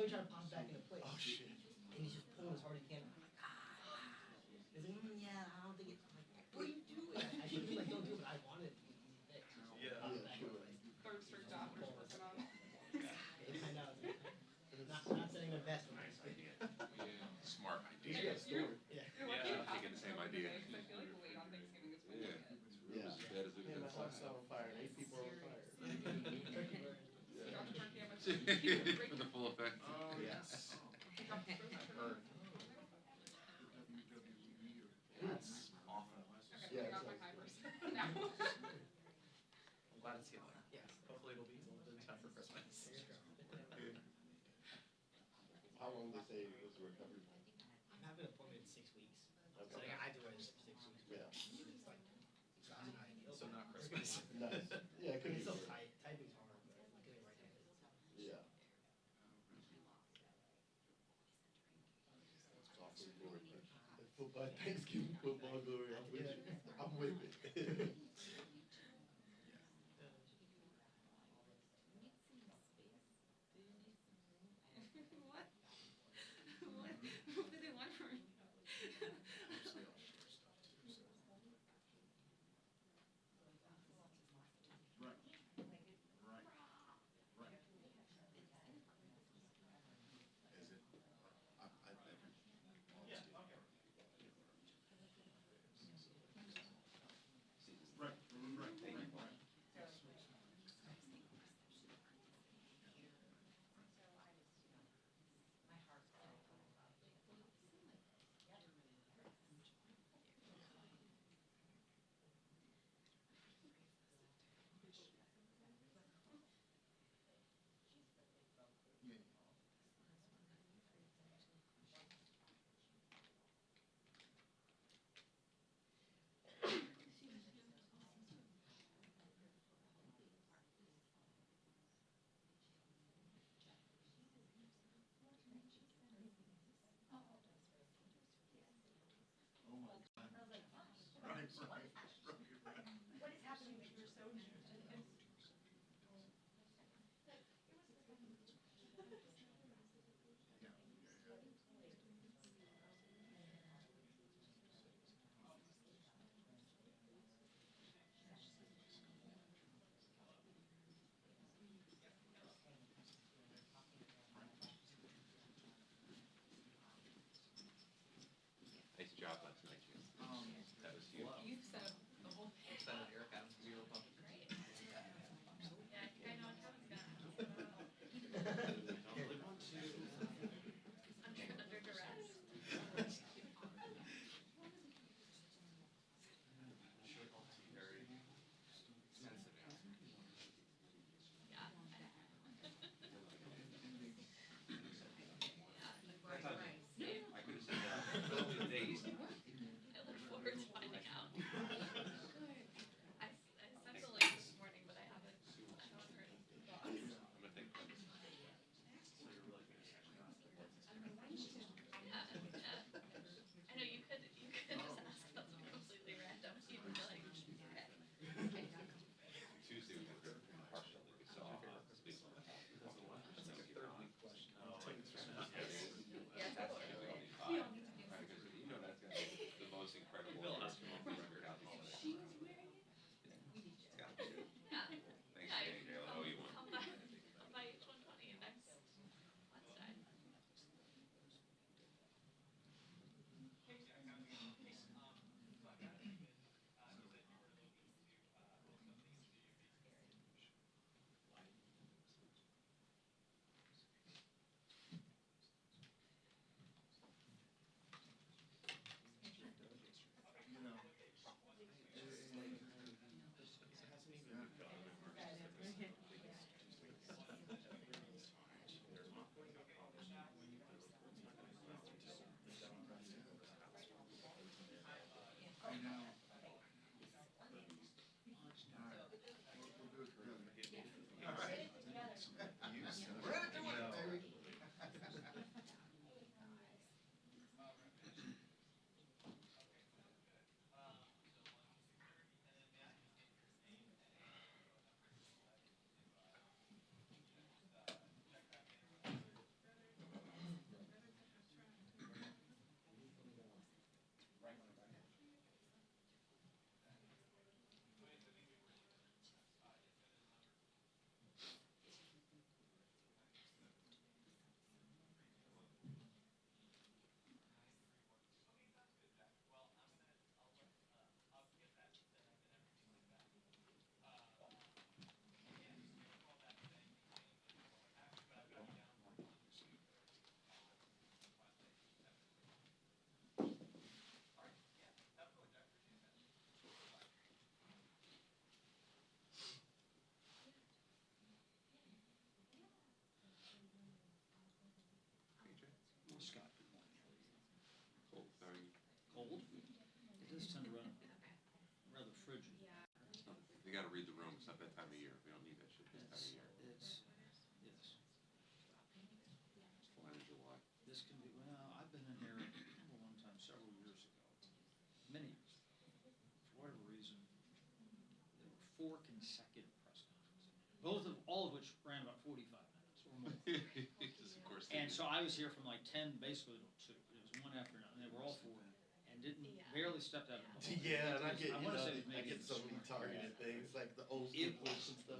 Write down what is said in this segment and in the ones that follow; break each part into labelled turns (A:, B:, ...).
A: he tried to pop back into place.
B: Oh shit.
A: And he's just pulling as hard as he can. I'm like, ah. He's like, yeah, I don't think it's. I'm like, what are you doing? I should be like, don't do it, but I wanted it to be easy fix.
B: Yeah, sure.
C: Third strict job we're working on.
A: I know. Not setting the best one.
D: Smart idea.
B: He's got a story.
A: Yeah.
D: Yeah, I'm thinking the same idea.
C: I feel like the wait on Thanksgiving is pretty
D: Yeah.
C: good.
B: Yeah.
D: As bad as it
B: Yeah, my
D: is.
B: house on fire and 8 people are on fire.
A: Turkey burn.
C: Drop the turkey, I'm gonna
D: For the full effect.
B: Yes.
C: drop the first
B: That's awful.
C: Okay,
B: Yeah,
C: I got
B: it's
C: my
B: like-
C: timers now.
E: I'm glad it's getting there.
A: Yes.
E: Hopefully it'll be in time for Christmas.
B: How long do they say was the recovery?
A: I'm having an appointment in 6 weeks. So
B: Okay.
A: I have to wait 6 weeks.
B: Yeah.
A: It's like, it's not ideal.
E: So not Christmas.
B: Nice. Yeah, it could be.
A: It's so tight. Typing's hard, but getting right handed.
B: Yeah. Awesome glory. Football, Thanksgiving football glory. I'm with you. I'm with it.
C: What? What? What did they want from me?
D: Is it? I've never.
E: Yeah, okay. Right.
C: What is happening that you're so interested in?
D: Nice job last night, Jim. That was huge.
C: You've set up the whole thing.
E: Send it, Eric, out. We were pumping.
C: Yeah, I know Kevin's gonna. Under duress.
E: Very sensitive.
C: Yeah.
D: I could have said that. Days.
F: 4 consecutive press conferences, all of which ran about 45 minutes or more.
D: Just, of course. they
F: And
D: do.
F: so I was here from like 10 basically till 2. It was one after another, and they were all 4, and barely stepped out of the hall.
B: Yeah, and I get,
F: I
B: you
F: wanna
B: know,
F: say it was
B: I
F: maybe
B: get so many targeted things, like the old school
F: It
B: clips
F: was
B: and stuff.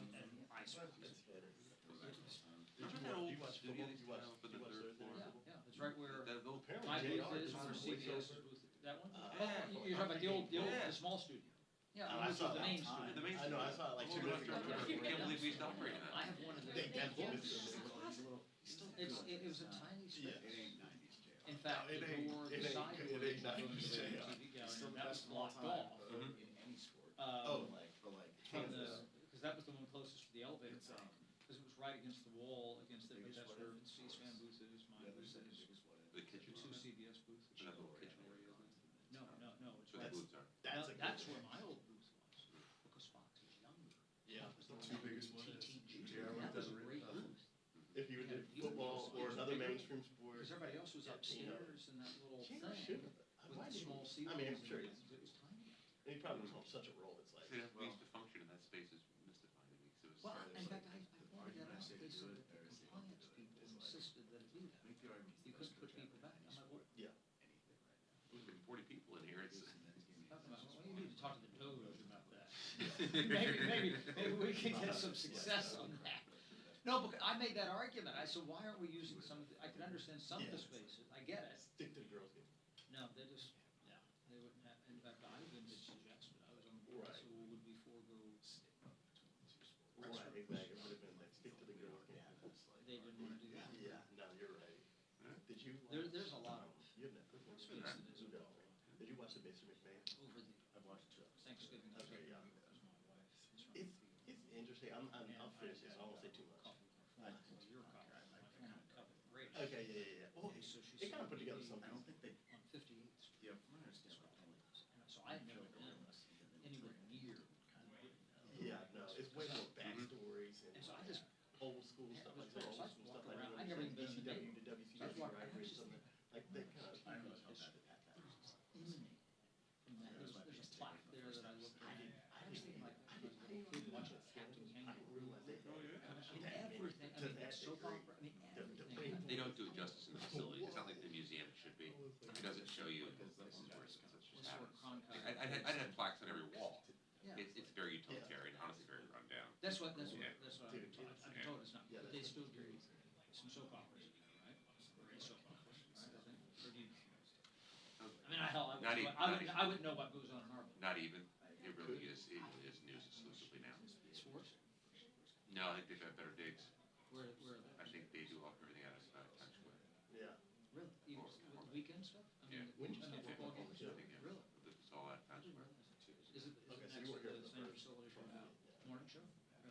F: ice cream.
B: That's funny.
D: Remember that
B: Do
D: old
B: you watch
D: studio
B: football?
D: they
B: Do you
D: used to
B: watch,
D: have up in
B: do you
D: the
B: watch
D: third
B: Thursday
D: floor?
B: Night
F: Yeah,
B: Football?
F: yeah, it's right where
D: That old
B: Apparently
F: my
B: JR
F: booth is,
B: is on
F: where
B: the
F: CBS
B: voiceover.
F: booth, that one?
B: Yeah.
F: You're talking about
D: Yeah.
F: the small studio. Yeah,
B: I
F: we
B: saw
F: moved to the
B: that.
F: main
D: Yeah,
F: studio.
D: the main
B: I know, I
D: studio.
B: saw it like
D: Oh,
B: 2
D: no,
B: days ago.
D: I can't believe we used to operate in
F: I
D: that.
F: have one of those.
B: They definitely
F: books.
B: missed it.
F: It was a tiny space.
B: Yeah.
E: It ain't 90s jail.
F: In fact,
B: No,
F: the
B: it ain't-
F: door,
B: it
F: the
B: ain't-
F: side
B: it
F: door
B: ain't
F: that goes
B: 90s
F: to the
B: jail.
F: TV gallery,
E: Still the
F: that
E: best
F: was
E: of all
F: blocked
E: time.
F: off.
E: In any sport.
B: Oh,
E: For like
F: From
E: Kansas.
F: because that was the one closest to the elevator,
E: It's,
F: because it was right against the wall, against the,
E: biggest
F: that's
E: what
F: where
E: if
F: C-SPAN booth is, mine
E: the other
F: booth
E: side
F: is,
E: is biggest what if.
D: The
F: the
D: kitchen.
F: 2 CBS booths.
D: So that little kitchen area.
F: No, it's
D: So the
F: right.
D: booths are.
B: that's a good
F: That's
B: one.
F: where my old booth was, because Fox is younger.
B: Yeah.
F: That was
B: The
F: the
B: two
F: one
B: biggest
F: with
B: ones.
F: TTG.
B: Yeah, I
F: That
B: went
F: was a
B: down
F: great
B: there.
F: booth,
B: If you
F: Yeah,
B: did
F: you-
B: football or another mainstream sport.
F: because everybody else was
B: Yeah,
F: upstairs in that little
B: Shane
F: thing
B: should have.
F: with
B: Why
F: the
B: didn't
F: small
B: he?
F: seats.
B: I mean, I'm sure
F: and
B: he's,
F: it was tiny.
B: he probably was on such a roll. It's like,
D: See, that we used to function in that space is mystifying to me, 'cause it was.
F: Well,
E: Yeah,
F: in
E: it's
F: fact,
E: like
F: I
E: the
F: pointed that
E: argument
F: out,
E: say
F: they
E: to
F: said
E: do
F: that
E: it,
F: the
E: or say
F: compliance
E: don't do it.
F: people
E: It's like-
F: insisted that it do that.
E: Make the argument.
F: You couldn't put people back. I'm like, what?
B: yeah.
E: Anything right now.
D: We've been 40 people in here, it's.
F: Talking about, well, you need to talk to the Doge about that. maybe we can get some success on that. No, because I made that argument. I said, why aren't we using some of the, I can understand some of the
B: Yeah.
F: spaces. I get it.
B: Stick to the girls game.
F: No, they just, they wouldn't have, in fact, I even did suggest, but I was on the board,
B: Right.
F: so would we forego,
B: Right, exactly. It would have been like, stick to the girls game.
F: they didn't wanna do that.
B: Yeah, no, you're right. Did you?
F: There's a lot of
B: You have Netflix?
F: space that is
B: No.
F: involved
B: Did you watch the Mr. McMahon?
F: over the
B: I've watched it.
F: Thanksgiving.
B: Okay, yeah.
F: Because my wife is from
B: It's interesting. I'll finish this. I won't say too much.
F: Coffee, your coffee, my former coffee, great.
B: Okay, yeah. Well,
F: And so she
B: it kind of
F: said,
B: put together
F: "Maybe
B: something.
E: I don't think they,
F: on 58th Street.
E: yeah, from what I understand, what they
F: And so I had never been anywhere near.
B: Yeah, no, it's way more backstories and
F: And so I just,
B: old school
F: Yeah,
B: stuff.
F: it was
B: Like
F: great.
B: old
F: So I
B: school
F: walked
B: stuff. Like
F: around.
B: when
F: I'd never even been in the
B: ECW to
F: So I
B: WCW
F: was walking
B: rivalry or
F: around.
B: something. Like they kind of.
E: I don't know how bad it had that.
F: emanate from that. There's a plaque there that I looked at. I was thinking like, I was a kid watching Captain Kangaroo. And everything, I mean, soap opera, I mean, everything.
D: They don't do it justice in the facility. It's not like the museum should be. It doesn't show you this is where it's just
F: This sort of
D: happens.
F: contact.
D: I'd had plaques on every wall.
F: Yeah.
D: It's very utilitarian, honestly very run down.
F: That's what I've
D: Yeah.
F: been told. I've been told it's not,
B: Yeah,
F: but they still do some soap operas, right? Great soap operas, right? I think. Or do you? I mean,
D: Not even-
F: I wouldn't know what goes on in our book.
D: Not even. It really is. It is news exclusively now.
F: Sports?
D: No, I think they've got better digs.
F: Where are they?
D: I think they do everything out of Times Square.
B: Yeah.
F: Really? Even with weekend stuff? I mean,
D: Yeah.
F: I mean, football games?
D: I think, yeah.
F: Really?
D: It's all out of Times Square.
F: Is it
B: Okay,
F: next
B: so you
F: to
B: were here
F: the
B: for the
F: same
B: first.
F: facility for the morning show?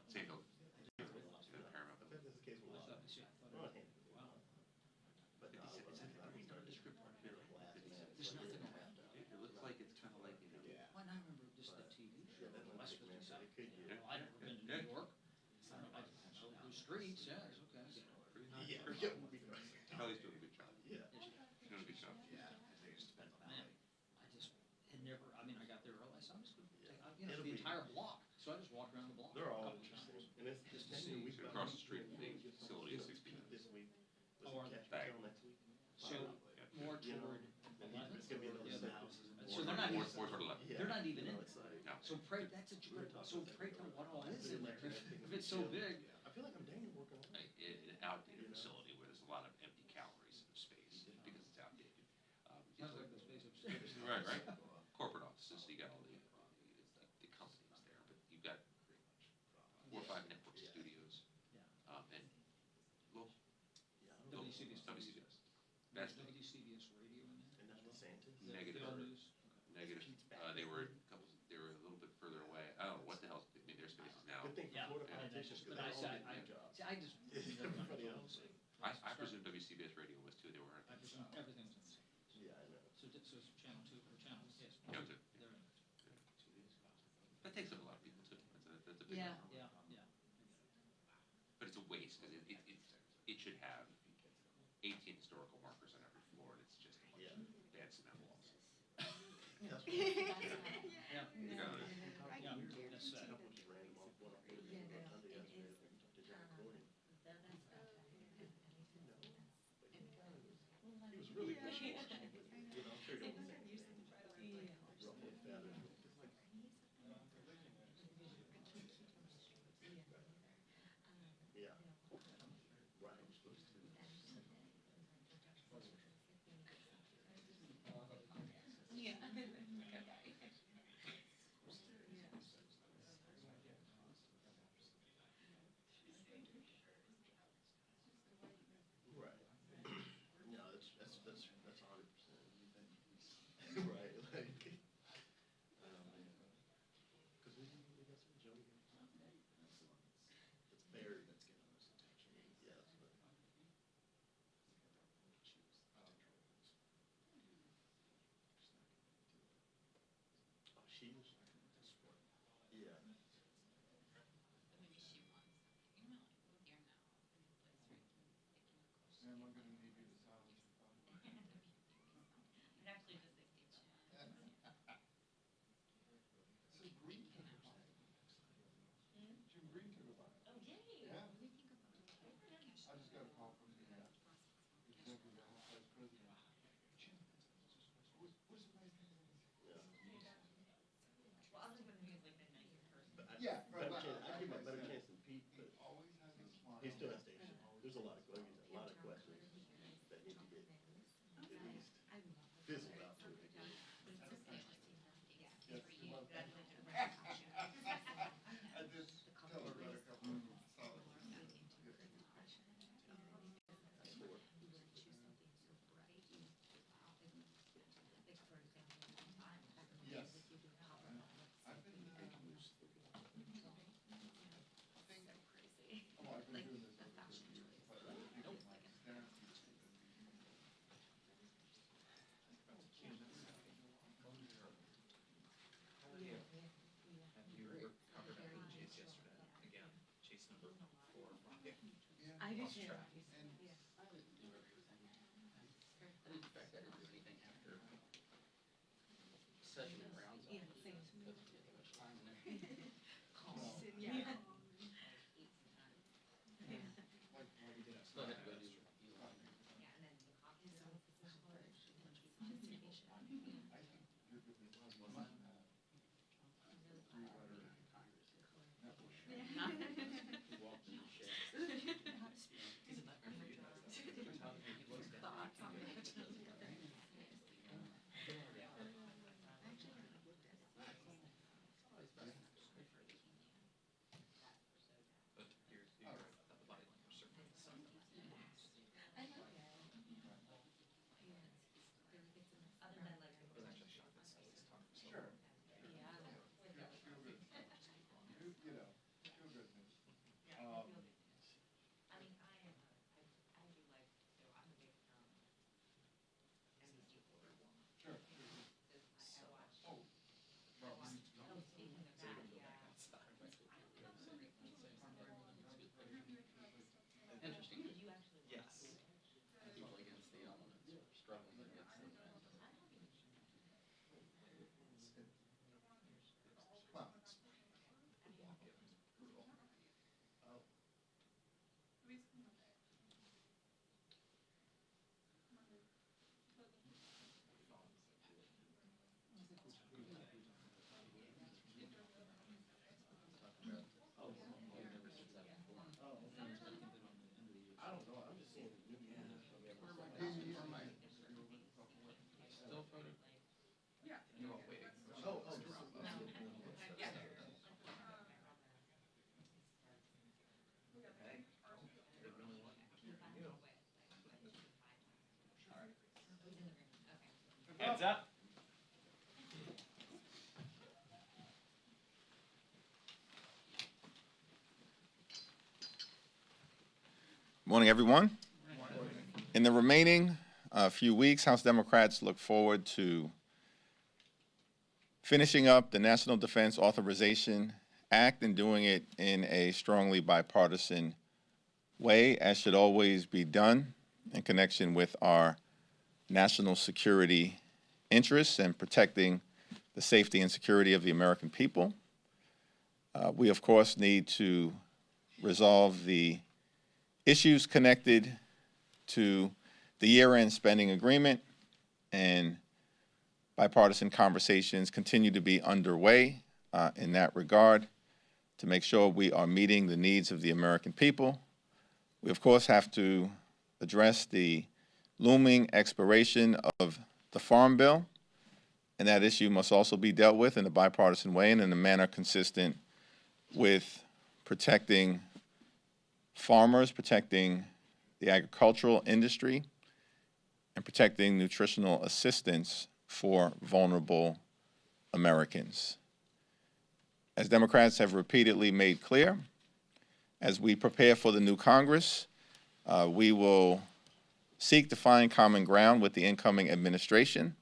D: Same building.
F: Yeah.
D: Paramount.
B: I bet that's the case with a
F: I
B: lot.
F: thought, see, I thought,
B: Oh,
F: it-
B: yeah.
F: wow.
B: But no,
D: It's a very nondescript part.
F: There's nothing around it.
D: It looks like it's kind of like, you know.
F: Well, and I remember just the TV show,
B: Yeah, that
F: West
B: Olympic man,
F: 57.
B: it could be.
F: Well, I'd never been to New York. I know the streets, yeah, it's okay.
D: Pretty
B: Yeah,
D: nondescript.
B: yeah.
D: Kelly's doing a good job.
B: Yeah.
D: She's doing a good job.
E: Yeah, they just spent on
F: Man,
E: that.
F: I just had never, I mean, I got there early, so I'm just gonna take, you know,
B: It'll
F: the
B: be-
F: entire block. So I just walked around the block.
B: They're
F: a
B: all
F: couple
B: interesting.
F: times.
B: And it's
F: Just to
B: the
F: see.
B: we've
D: So
B: got-
D: across the street from the facility is 69.
B: This week.
F: Oh, are
B: Was it
F: they?
B: Catch next week?
F: So more
B: You know,
F: toward
B: and
F: 11.
B: it's gonna be another
F: Yeah,
B: set.
F: So they're not even,
D: More toward 11.
B: Yeah.
F: they're not even
B: You
F: in
B: know,
F: it.
B: it's like-
D: No.
F: So pray, that's a, so pray tell what all is in there. If it's so big,
B: I feel like I'm dang working on it.
D: An outdated facility where there's a lot of empty calories in the space because it's outdated.
F: sounds like the space upstairs.
D: Right. Corporate offices, so you got all the companies there, but you've got 4 or 5 network studios. And local.
F: WCBS.
D: WCBS. That's
F: WCBS radio in there?
B: And that's DeSantis.
D: Negative.
F: The old news?
D: negative. They were a little bit further away. I don't know what the hell, I mean, their spaces now.
B: Good thing
F: Yeah,
B: for Florida
F: and I
B: politicians,
F: just,
B: because
F: but
B: they
F: I
B: all
F: said,
B: get good jobs.
F: see, I just.
B: Everybody else.
D: I presume WCBS radio was too, they weren't.
F: I presume everything was in the same.
B: Yeah, I know.
F: So channel 2 or channel, yes.
D: Channel 2.
F: They're in.
D: That takes up a lot of people too. That's a big
F: Yeah,
D: number.
F: yeah.
D: But it's a waste, because it should have 18 historical markers on every floor, and it's just a bunch of bad cement walls.
B: That's what
F: Yeah,
D: You know,
F: yeah, that's sad.
B: couple just ran really
C: Yeah.
B: good.
C: Yeah.
B: You know, I'm sure
C: They
B: it
C: must
B: was
C: have used them to try to like
B: roughly fat or yeah. Right, you're supposed to.
C: Yeah. Okay.
B: Right. No, that's 100%. Right, like, oh man. Because we got some Jody. It's Barry that's getting the most attention. Yes, but oh, she is. Yeah. But better chance. I'd give him a better chance than Pete, but he still has to. There's a lot of questions that need to get at least fizzled out to a degree. That's four.
A: I did too.
F: In fact, I didn't do anything after session and rounds off.
A: Yeah, same.
F: Because too much time in there.
A: Yeah.
F: Still had to go do Elon. He walked in the shed. Interesting. People against the elements or struggling against the momentum.
B: Oh, talking about. Oh,
F: I've never seen that before.
B: oh, okay. I don't know. I'm just seeing the new unit. I mean,
F: Where am I now? Where am I? Still photo?
B: oh, this is.
G: Heads up.
H: Morning, everyone. In the remaining few weeks, House Democrats look forward to finishing up the National Defense Authorization Act and doing it in a strongly bipartisan way, as should always be done in connection with our national security interests and protecting the safety and security of the American people. We, of course, need to resolve the issues connected to the year-end spending agreement and bipartisan conversations continue to be underway in that regard to make sure we are meeting the needs of the American people. We, of course, have to address the looming expiration of the Farm Bill, and that issue must also be dealt with in a bipartisan way and in a manner consistent with protecting farmers, protecting the agricultural industry, and protecting nutritional assistance for vulnerable Americans. As Democrats have repeatedly made clear, as we prepare for the new Congress, we will seek to find common ground with the incoming administration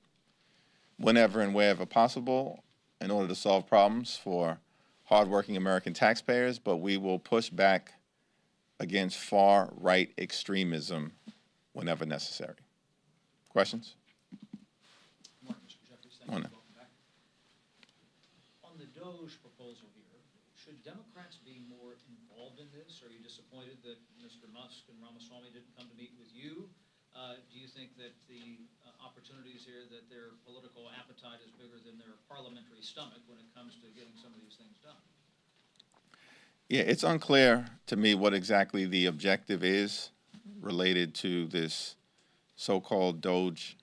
H: whenever and wherever possible in order to solve problems for hardworking American taxpayers, but we will push back against far-right extremism whenever necessary. Questions?
F: Morning, Mr. Jeffries. Thank you.
H: Morning.
F: Welcome back. On the DOJ proposal here, should Democrats be more involved in this? Are you disappointed that Mr. Musk and Ramaswamy didn't come to meet with you? Do you think that the opportunities here, that their political appetite is bigger than their parliamentary stomach when it comes to getting some of these things done?
H: Yeah, it's unclear to me what exactly the objective is related to this so-called DOJ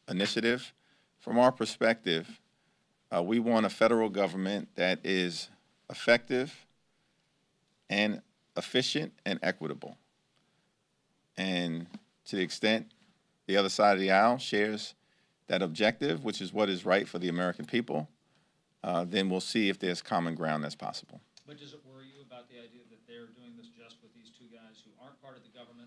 H: initiative. From our perspective, we want a federal government that is effective and efficient and equitable. And to the extent the other side of the aisle shares that objective, which is what is right for the American people, then we'll see if there's common ground that's possible.
F: But does it worry you about the idea that they're doing this just with these two guys who aren't part of the government,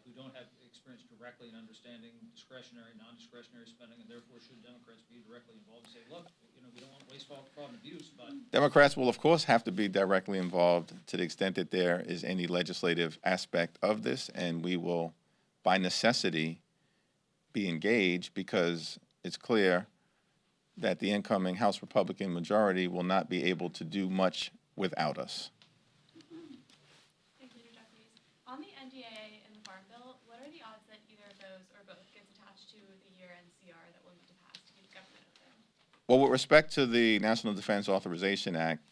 F: who don't have experience directly in understanding discretionary, non-discretionary spending, and therefore should Democrats be directly involved and say, look, you know, we don't want wasteful fraud and abuse, but...
H: Democrats will, of course, have to be directly involved to the extent that there is any legislative aspect of this, and we will, by necessity, be engaged because it's clear that the incoming House Republican majority will not be able to do much without us.
G: Thank you, Jeffries. On the NDAA and the Farm Bill, what are the odds that either of those or both gets attached to the year-end CR that will need to pass to keep government open?
H: Well, with respect to the National Defense Authorization Act,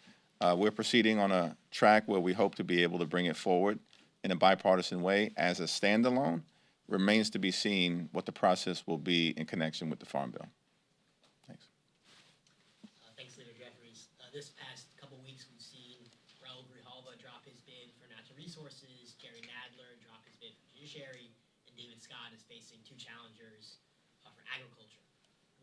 H: we're proceeding on a track where we hope to be able to bring it forward in a bipartisan way as a standalone. Remains to be seen what the process will be in connection with the Farm Bill. Thanks.
A: Thanks, Leader Jeffries. This past couple weeks, we've seen Raul Grijalva drop his bid for natural resources, Jerry Nadler drop his bid for judiciary, and David Scott is facing two challengers for agriculture.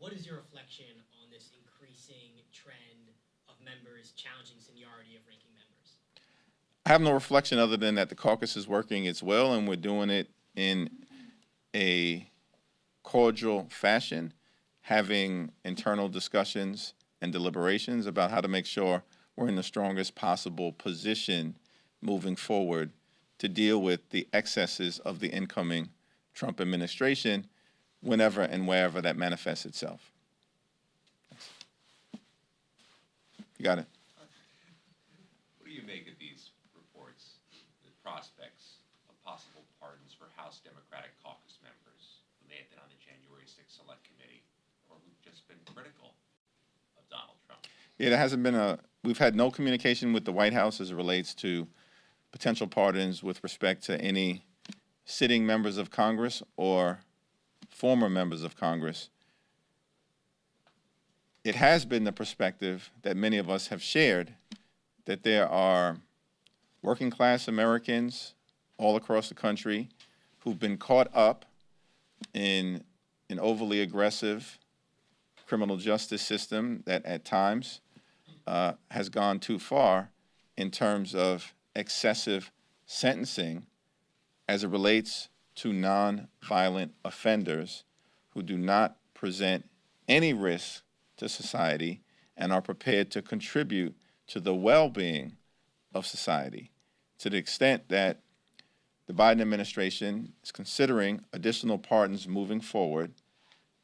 A: What is your reflection on this increasing trend of members challenging seniority of ranking members?
H: I have no reflection other than that the caucus is working its will, and we're doing it in a cordial fashion, having internal discussions and deliberations about how to make sure we're in the strongest possible position moving forward to deal with the excesses of the incoming Trump administration whenever and wherever that manifests itself. You got it.
D: What do you make of these reports, the prospects of possible pardons for House Democratic caucus members who may have been on the January 6th Select Committee or who've just been critical of Donald Trump?
H: Yeah, there hasn't been we've had no communication with the White House as it relates to potential pardons with respect to any sitting members of Congress or former members of Congress. It has been the perspective that many of us have shared that there are working class Americans all across the country who've been caught up in an overly aggressive criminal justice system that at times has gone too far in terms of excessive sentencing as it relates to nonviolent offenders who do not present any risk to society and are prepared to contribute to the well-being of society. To the extent that the Biden administration is considering additional pardons moving forward,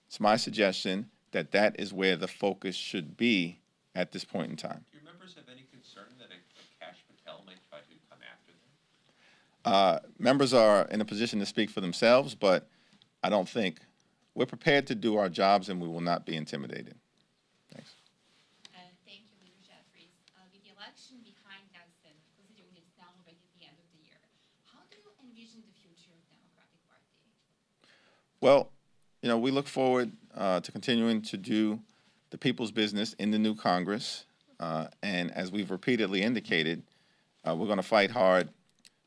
H: it's my suggestion that that is where the focus should be at this point in time.
D: Do your members have any concern that a Kash Patel may try to come after them?
H: Members are in a position to speak for themselves, but I don't think we're prepared to do our jobs, and we will not be intimidated. Thanks.
C: Thank you, Leader Jeffries. With the election behind us and considering it's now already the end of the year, how do you envision the future of Democratic Party?
H: Well, we look forward to continuing to do the people's business in the new Congress. And as we've repeatedly indicated, we're going to fight hard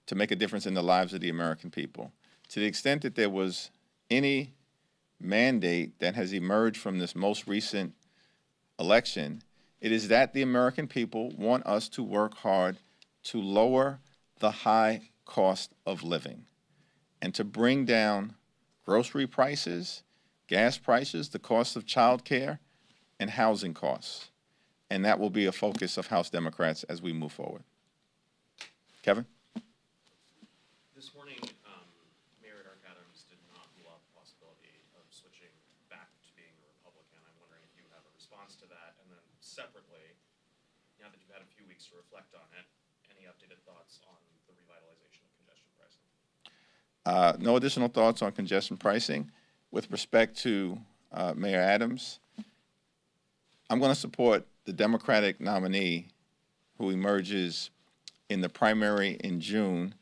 H: to make a difference in the lives of the American people. To the extent that there was any mandate that has emerged from this most recent election, it is that the American people want us to work hard to lower the high cost of living and to bring down grocery prices, gas prices, the cost of child care, and housing costs. And that will be a focus of House Democrats as we move forward. Kevin?
I: This morning, Mayor Eric Adams did not rule out the possibility of switching back to being a Republican. I'm wondering if you have a response to that. And then separately, now that you've had a few weeks to reflect on it, any updated thoughts on the revitalization of congestion pricing?
H: No additional thoughts on congestion pricing. With respect to Mayor Adams, I'm going to support the Democratic nominee who emerges in the primary in June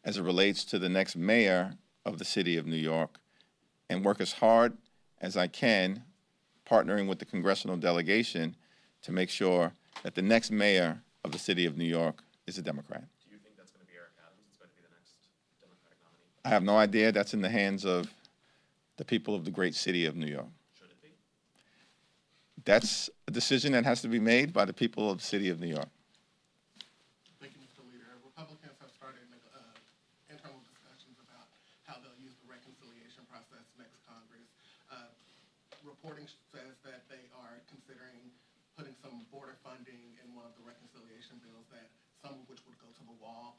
H: as it relates to the next mayor of the city of New York, and work as hard as I can, partnering with the congressional delegation, to make sure that the next mayor of the city of New York is a Democrat.
I: Do you think that's going to be Eric Adams? It's going to be the next Democratic nominee?
H: I have no idea. That's in the hands of the people of the great city of New York.
I: Should it be?
H: That's a decision that has to be made by the people of the city of New York.
J: Thank you, Mr. Leader. Republicans have started internal discussions about how they'll use the reconciliation process next Congress. Reporting says that they are considering putting some border funding in one of the reconciliation bills, that some of which would go to the wall.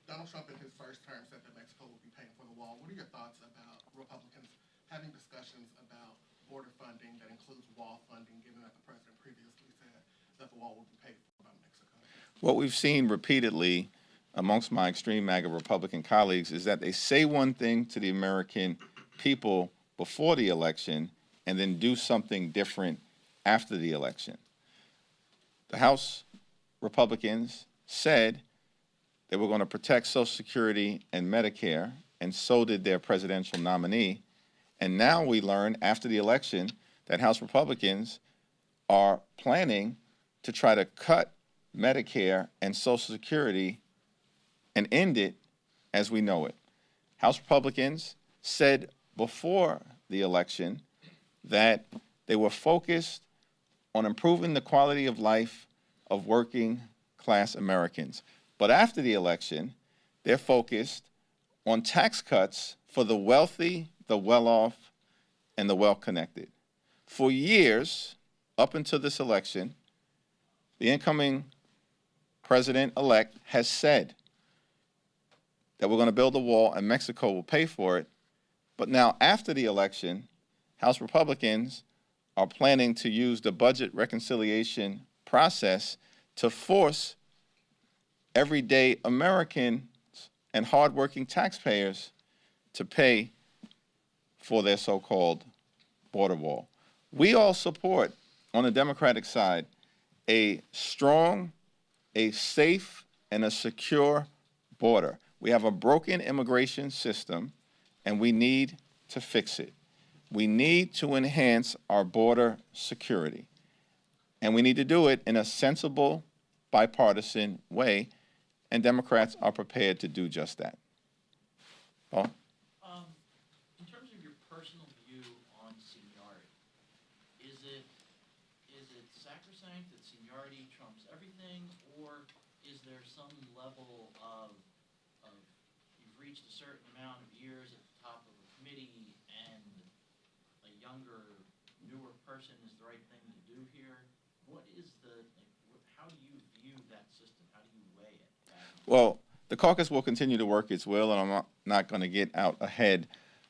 J: Donald Trump in his first term said that Mexico would be paying for the wall. What are your thoughts about Republicans having discussions about border funding that includes wall funding, given that the president previously said that the wall would be paid for by Mexico?
H: What we've seen repeatedly amongst my extreme MAGA Republican colleagues is that they say one thing to the American people before the election and then do something different after the election. The House Republicans said they were going to protect Social Security and Medicare, and so did their presidential nominee. And now we learn after the election that House Republicans are planning to try to cut Medicare and Social Security and end it as we know it. House Republicans said before the election that they were focused on improving the quality of life of working class Americans. But after the election, they're focused on tax cuts for the wealthy, the well-off, and the well-connected. For years, up until this election, the incoming president-elect has said that we're going to build a wall and Mexico will pay for it. But now, after the election, House Republicans are planning to use the budget reconciliation process to force everyday Americans and hardworking taxpayers to pay for their so-called border wall. We all support, on the Democratic side, a strong, a safe, and a secure border. We have a broken immigration system, and we need to fix it. We need to enhance our border security, and we need to do it in a sensible, bipartisan way, and Democrats are prepared to do just that. Paul?
K: In terms of your personal view on seniority, is it sacrosanct that seniority trumps everything, or is there some level of you've reached a certain amount of years at the top of a committee and a younger, newer person is the right thing to do here? What is how do you view that system? How do you weigh it?
H: Well, the caucus will continue to work its will, and I'm not going to get out ahead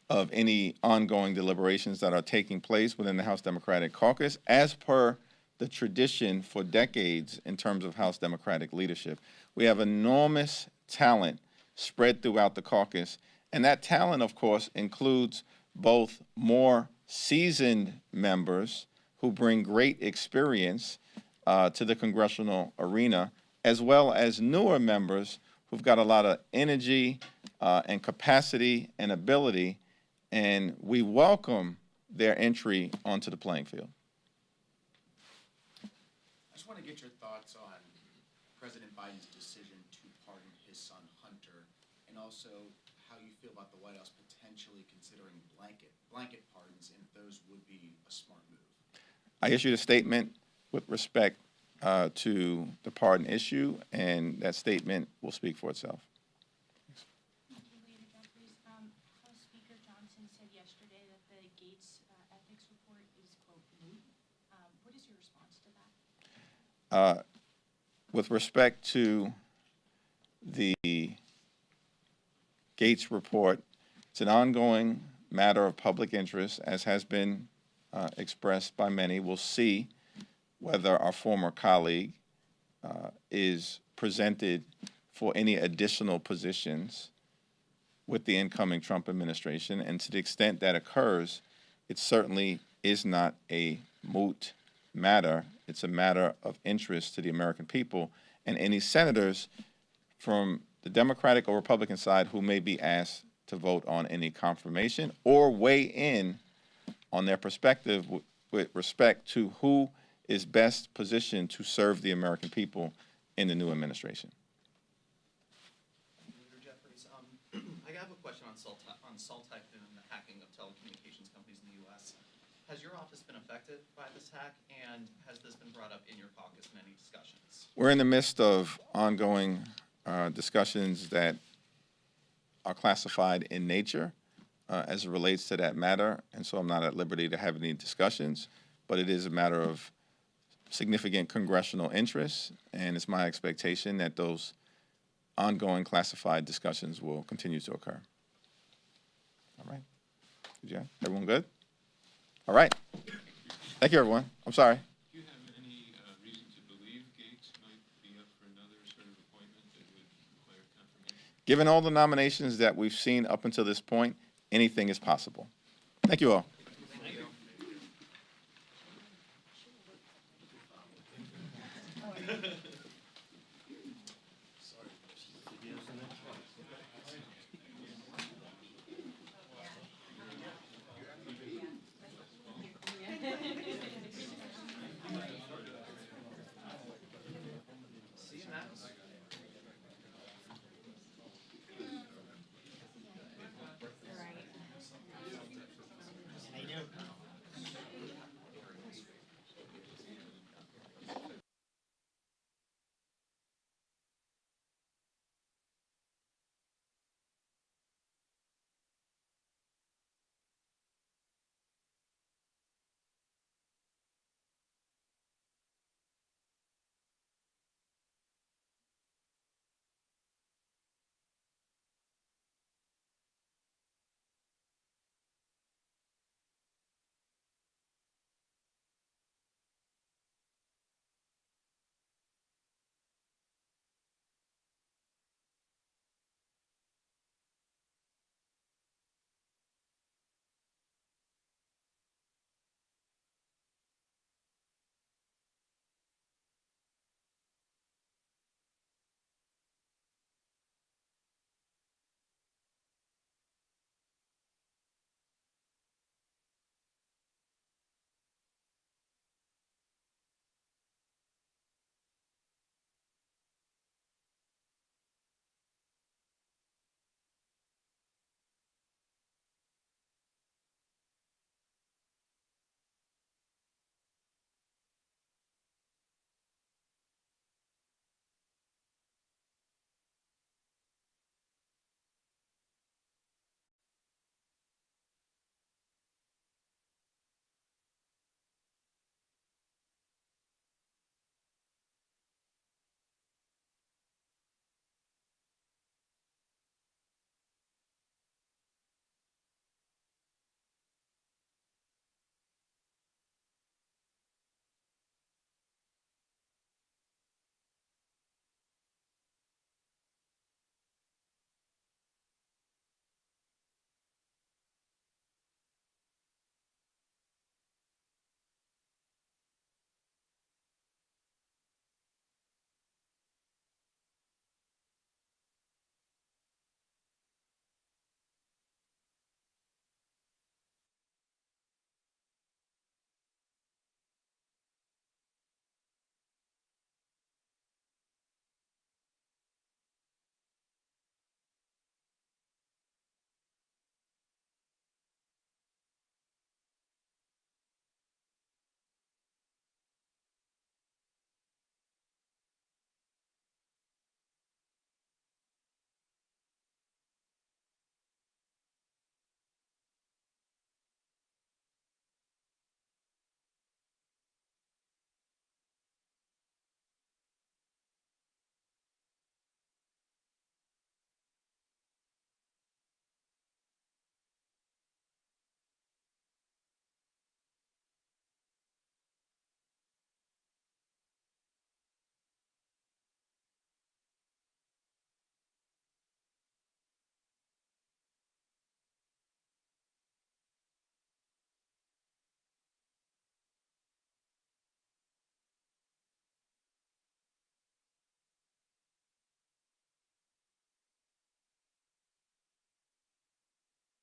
H: of any ongoing deliberations that are taking place within the House Democratic Caucus, as per the tradition for decades in terms of House Democratic leadership. We have enormous talent spread throughout the caucus, And that talent, of course, includes both more seasoned members who bring great experience to the congressional arena, as well as newer members who've got a lot of energy and capacity and ability, and we welcome their entry onto the playing field.
E: I just want to get your thoughts on President Biden's decision to pardon his son Hunter, and also how you feel about the White House potentially considering blanket pardons, and if those would be a smart move.
H: I issued a statement with respect to the pardon issue, and that statement will speak for itself.
L: Thank you, Leader Jeffries. House Speaker Johnson said yesterday that the Gates ethics report is, quote, moot. What is your response to that?
H: With respect to the Gates report, it's an ongoing matter of public interest, as has been expressed by many. We'll see whether our former colleague is presented for any additional positions with the incoming Trump administration. And to the extent that occurs, it certainly is not a moot matter. It's a matter of interest to the American people. And any senators from the Democratic or Republican side who may be asked to vote on any confirmation or weigh in on their perspective with respect to who is best positioned to serve the American people in the new administration.
M: Leader Jeffries, I have a question on Soltec and the hacking of telecommunications companies in the U.S. Has your office been affected by this hack, and has this been brought up in your caucus in any discussions?
H: We're in the midst of ongoing discussions that are classified in nature as it relates to that matter, and so I'm not at liberty to have any discussions, but it is a matter of significant congressional interest, and it's my expectation that those ongoing classified discussions will continue to occur. All right. Yeah, everyone good? All right. Thank you, everyone. I'm sorry.
N: Do you have any reason to believe Gates might be up for another sort of appointment that would require confirmation?
H: Given all the nominations that we've seen up until this point, anything is possible. Thank you all.